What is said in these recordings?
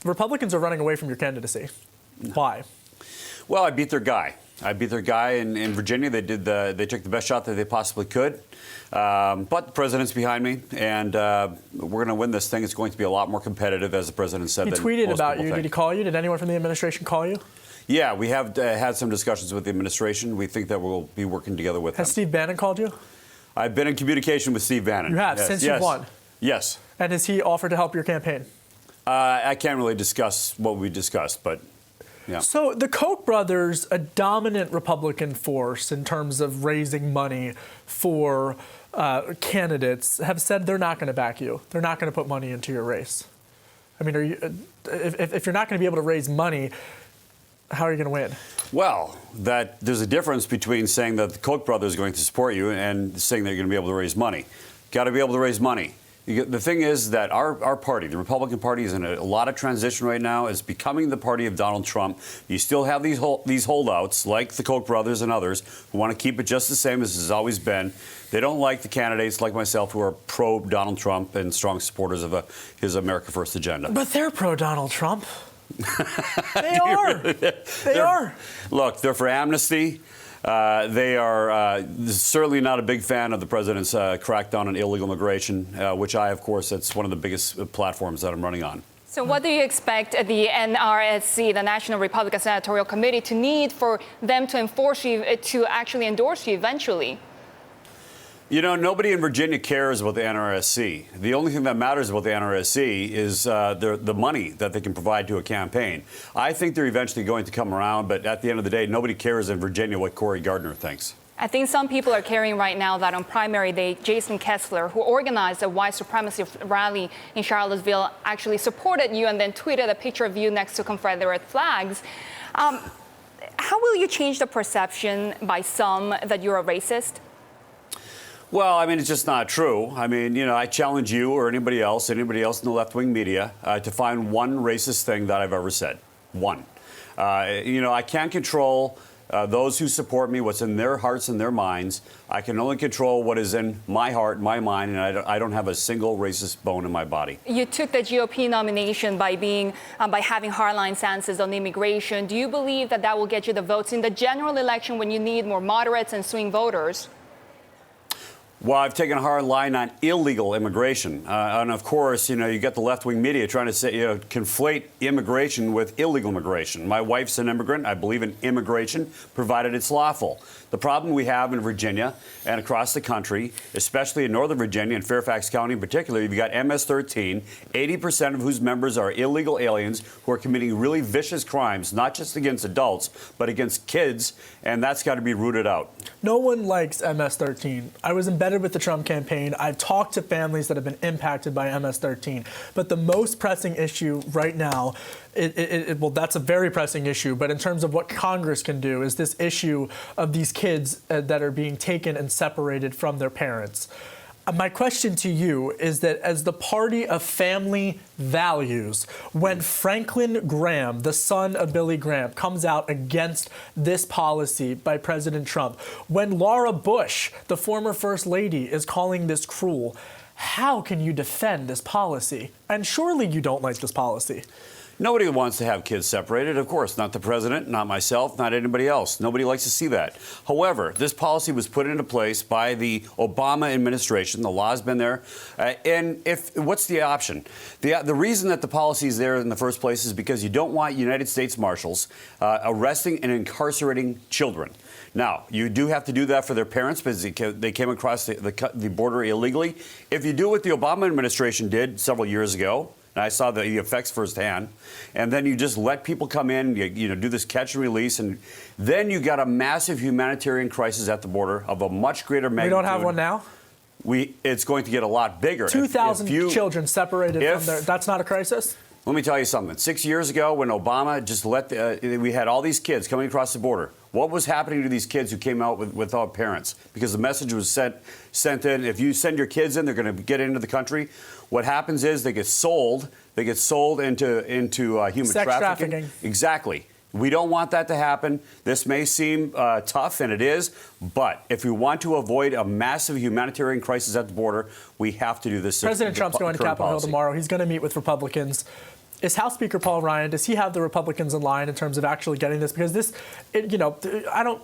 Republicans are running away from your candidacy. Why? Well, I beat their guy. In Virginia. They took the best shot that they possibly could. But the president's behind me, and we're going to win this thing. It's going to be a lot more competitive, as the president said. He tweeted about you. Did he call you? Did anyone from the administration call you? Yeah, we have had some discussions with the administration. We think that we'll be working together with them. Has Steve Bannon called you? I've been in communication with Steve Bannon. You have, yes. since you've won? Yes. And has he offered to help your campaign? I can't really discuss what we discussed, but yeah. So the Koch brothers, a dominant Republican force in terms of raising money for candidates, have said they're not going to back you. They're not going to put money into your race. I mean, if you're not going to be able to raise money, how are you going to win? Well, there's a difference between saying that the Koch brothers are going to support you and saying that you're going to be able to raise money. Got to be able to raise money. The thing is that our party, the Republican Party, is in a lot of transition right now. It's becoming the party of Donald Trump. You still have these holdouts, like the Koch brothers and others, who want to keep it just the same as it's always been. They don't like the candidates like myself who are pro-Donald Trump and strong supporters of his America First agenda. But they're pro-Donald Trump. They are. They are. Look, they're for amnesty. They are certainly not a big fan of the president's crackdown on illegal immigration, which of course, that's one of the biggest platforms that I'm running on. So what do you expect the NRSC, the National Republican Senatorial Committee, to need for them to enforce you, to actually endorse you eventually? You know, nobody in Virginia cares about the NRSC. The only thing that matters about the NRSC is the money that they can provide to a campaign. I think they're eventually going to come around, but at the end of the day, nobody cares in Virginia what Cory Gardner thinks. I think some people are carrying right now that on primary day, Jason Kessler, who organized a white supremacy rally in Charlottesville, actually supported you and then tweeted a picture of you next to Confederate flags. How will you change the perception by some that you're a racist? Well, I mean, it's just not true. I mean, you know, I challenge you or anybody else in the left-wing media to find one racist thing that I've ever said. One. You know, I can't control those who support me, what's in their hearts and their minds. I can only control what is in my heart, my mind, and I don't have a single racist bone in my body. You took the GOP nomination by having hardline stances on immigration. Do you believe that that will get you the votes in the general election when you need more moderates and swing voters? Well, I've taken a hard line on illegal immigration. And of course, you know, you get the left-wing media trying to say, conflate immigration with illegal immigration. My wife's an immigrant. I believe in immigration, provided it's lawful. The problem we have in Virginia and across the country, especially in Northern Virginia and Fairfax County in particular, you've got MS-13, 80% of whose members are illegal aliens who are committing really vicious crimes, not just against adults, but against kids, and that's got to be rooted out. No one likes MS-13. I was embedded with the Trump campaign. I've talked to families that have been impacted by MS-13. But the most pressing issue right now, well, that's a very pressing issue, but in terms of what Congress can do, is this issue of these kids that are being taken and separated from their parents. My question to you is that as the party of family values, when Franklin Graham, the son of Billy Graham, comes out against this policy by President Trump, when Laura Bush, the former First Lady, is calling this cruel, how can you defend this policy? And surely you don't like this policy. Nobody wants to have kids separated, of course. Not the president, not myself, not anybody else. Nobody likes to see that. However, this policy was put into place by the Obama administration. The law's been there. And what's the option? The reason that the policy is there in the first place is because you don't want United States Marshals arresting and incarcerating children. Now, you do have to do that for their parents because they came across the border illegally. If you do what the Obama administration did several years ago, and I saw the effects firsthand, and then you just let people come in, you do this catch and release, and then you got a massive humanitarian crisis at the border of a much greater magnitude. We don't have one now? It's going to get a lot bigger. 2,000 children separated from their... That's not a crisis? Let me tell you something. 6 years ago, when Obama just we had all these kids coming across the border. What was happening to these kids who came out without parents? Because the message was sent in. If you send your kids in, they're going to get into the country. What happens is they get sold. They get sold into human sex trafficking. Exactly. We don't want that to happen. This may seem tough, and it is. But if we want to avoid a massive humanitarian crisis at the border, we have to do this. President Trump's going to Capitol Hill tomorrow. He's going to meet with Republicans. is House Speaker Paul Ryan, does he have the Republicans in line in terms of actually getting this? Because this,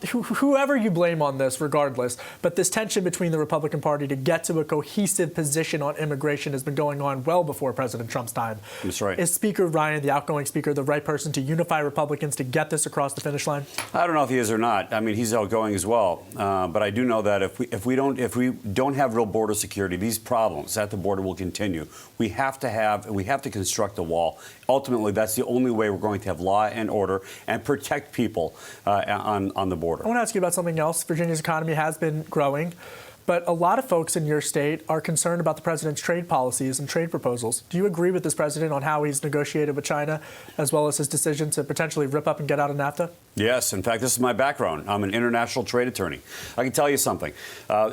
whoever you blame on this, regardless, but this tension between the Republican Party to get to a cohesive position on immigration has been going on well before President Trump's time. That's right. Is Speaker Ryan, the outgoing speaker, the right person to unify Republicans to get this across the finish line? I don't know if he is or not. I mean, he's outgoing as well. But I do know that if we don't have real border security, these problems at the border will continue. We have to construct a wall. Ultimately, that's the only way we're going to have law and order and protect people on the border. I want to ask you about something else. Virginia's economy has been growing, but a lot of folks in your state are concerned about the president's trade policies and trade proposals. Do you agree with this president on how he's negotiated with China, as well as his decision to potentially rip up and get out of NAFTA? Yes. In fact, this is my background. I'm an international trade attorney. I can tell you something.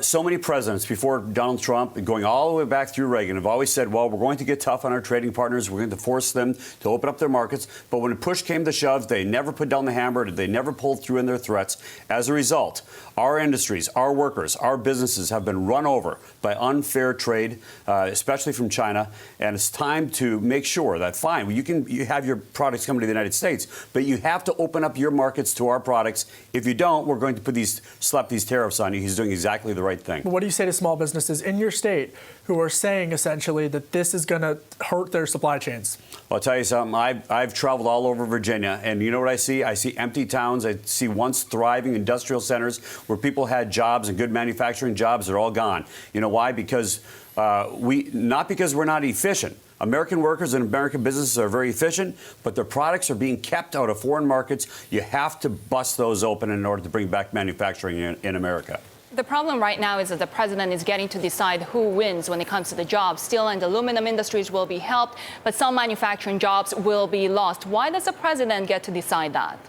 So many presidents before Donald Trump, going all the way back through Reagan, have always said, well, we're going to get tough on our trading partners. We're going to force them to open up their markets. But when push came to shove, they never put down the hammer. They never pulled through in their threats. As a result, our industries, our workers, our businesses have been run over by unfair trade, especially from China. And it's time to make sure that, fine, you have your products coming to the United States, but you have to open up your markets to our products. If you don't, we're going to slap these tariffs on you. He's doing exactly the right thing. But what do you say to small businesses in your state who are saying essentially that this is going to hurt their supply chains? Well, I'll tell you something. I've traveled all over Virginia, and you know what I see? I see empty towns. I see once thriving industrial centers where people had jobs and good manufacturing jobs. They're all gone. You know why? Because not because we're not efficient. American workers and American businesses are very efficient, but their products are being kept out of foreign markets. You have to bust those open in order to bring back manufacturing in America. The problem right now is that the president is getting to decide who wins when it comes to the jobs. Steel and aluminum industries will be helped, but some manufacturing jobs will be lost. Why does the president get to decide that?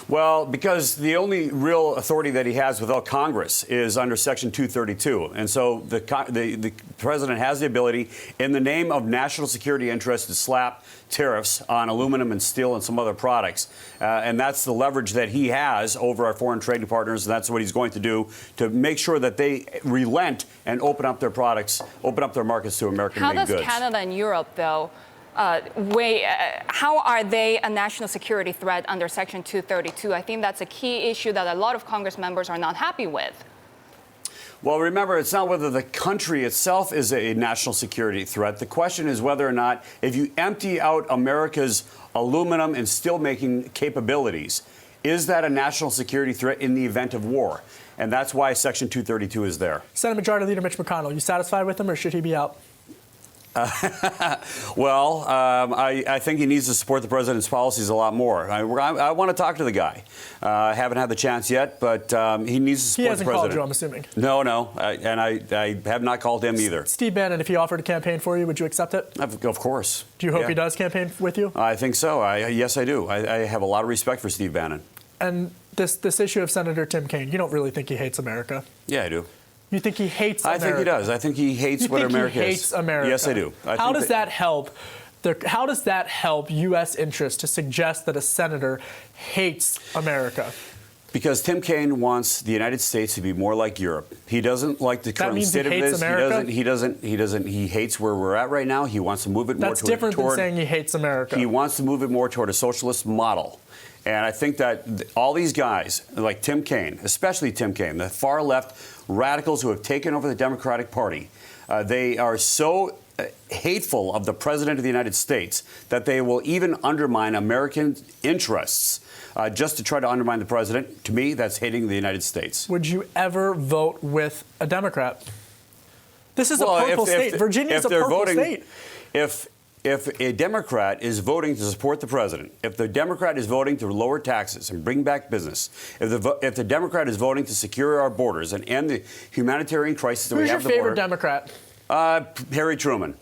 Well, because the only real authority that he has without Congress is under Section 232. And so the president has the ability, in the name of national security interests, to slap tariffs on aluminum and steel and some other products. And that's the leverage that he has over our foreign trading partners. And that's what he's going to do to make sure that they relent and open up their products, open up their markets to American-made goods. How does Canada and Europe, though, how are they a national security threat under Section 232? I think that's a key issue that a lot of Congress members are not happy with. Well, remember, it's not whether the country itself is a national security threat. The question is whether or not, if you empty out America's aluminum and steel-making capabilities, is that a national security threat in the event of war? And that's why Section 232 is there. Senate Majority Leader Mitch McConnell, you satisfied with him, or should he be out? Well, I think he needs to support the president's policies a lot more. I want to talk to the guy. I haven't had the chance yet, but he needs to support the president. He hasn't called you, I'm assuming. No. And I have not called him either. Steve Bannon, if he offered a campaign for you, would you accept it? Of course. Do you hope he does campaign with you? I think so. Yes, I do. I have a lot of respect for Steve Bannon. And this issue of Senator Tim Kaine, you don't really think he hates America? Yeah, I do. You think he hates America? I think he does. I think he hates what America is. He hates America? Yes, I do. How does that help? How does that help U.S. interests to suggest that a senator hates America? Because Tim Kaine wants the United States to be more like Europe. He doesn't like the current state of this. He hates where we're at right now. He wants to move it more toward. That's different than saying he hates America. He wants to move it more toward a socialist model. And I think that all these guys, like Tim Kaine, especially Tim Kaine, the far left radicals who have taken over the Democratic Party, they are so hateful of the President of the United States that they will even undermine American interests just to try to undermine the President. To me, that's hating the United States. Would you ever vote with a Democrat? This is a purple state. Virginia is a purple state. If a Democrat is voting to support the president, if the Democrat is voting to lower taxes and bring back business, if the Democrat is voting to secure our borders and end the humanitarian crisis that we have at the border. Who's your favorite Democrat? Harry Truman.